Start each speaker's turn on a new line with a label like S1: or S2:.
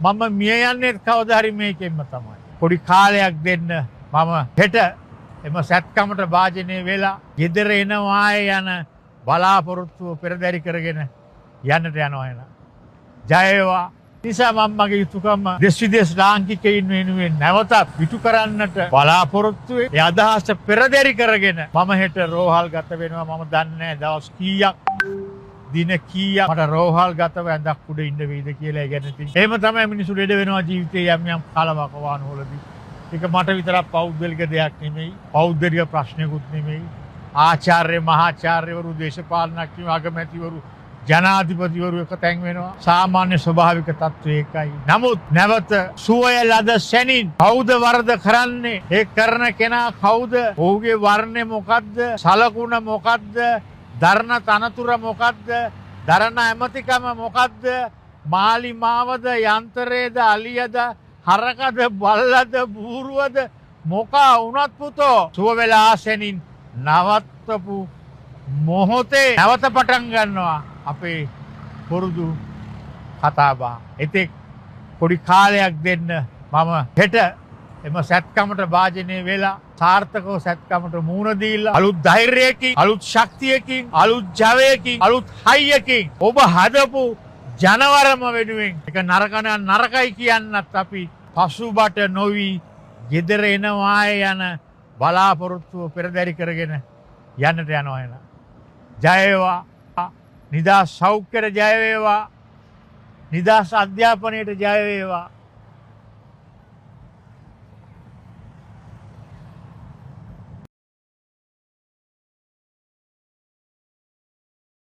S1: මම මිය යන්නේ කවදා හරි මේකෙන්ම තමයි. පොඩි කාලයක් දෙන්න මම හෙට එම සැත්කමට භාජනය වෙලා ගෙදර එනවාය යන බලාපොරොත්තුව පෙරදරි කරගෙන යන්නට යනවා එන. ජය වේවා. නිසා මම මගේ යුතුයකම දෙස් විදේශ ලාංකිකයින් වෙනුවෙන් නැවතත් ඉටු කරන්නට බලාපොරොත්තු වෙයි. ඒ අදහස පෙරදරි කරගෙන මම හෙට රෝහල් ගත වෙනවා. මම දන්නේ නැහැ දවස් කීයක් දින කීයක් මට රෝහල් ගතව ඇඳක් උඩ ඉන්න වෙයිද කියලා. ඒ ගැන ඉතින් එහෙම තමයි මිනිස්සු ලෙඩ වෙනවා ජීවිතේ යම් යම් කාලවකවානුවලදී. ඒක මට විතරක් පෞද්ගලික දෙයක් නෙමෙයි. පෞද්ගලික ප්‍රශ්නයකුත් නෙමෙයි. ආචාර්ය මහාචාර්යවරු දේශපාලනඥයෝ අගමැතිවරු ජනාධිපතිවරු එක තැන් වෙනවා. සාමාන්‍ය ස්වභාවික තත්ත්වය ඒකයි. නමුත් නැවත සුවය ලද සැනින් කවුද වරද කරන්නේ? ඒ කරන කෙනා කවුද? ඔහුගේ වර්ණය මොකද්ද? සලකුණ මොකද්ද? දරණ තනතුර මොකද්ද? දරණ ඇමතිකම මොකද්ද? මාලිමාවද යන්ත්‍රයේද අලියද හරකද බල්ලද බූරුවද මොකා වුණත් පුතෝ සුව වෙලා සැනින් නවත්තපු මොහොතේ නැවත පටන් ගන්නවා අපේ පුරුදු කතාබහ. එතෙක් පොඩි කාලයක් දෙන්න මම හෙට එම සැත්කමට භාජනය වෙලා සාර්ථකව සැත්කමට මුහුණ දීලා අලුත් ධෛර්යයකින් අලුත් ශක්තියකින් අලුත් ජවයකින් අලුත් හයියකින් ඔබ හදපු ජනවරම වෙනුවෙන් එක නරකයි කියන්නත් අපි පසුබට නොවි ගෙදර එනවාය යන බලාපොරොත්තුව පෙරදරි කරගෙන යන්නට යනවා එන. ජය වේවා. නිදහස් සෞඛ්‍යයට ජය වේවා. නිදහස් අධ්‍යාපනයට ජය වේවා.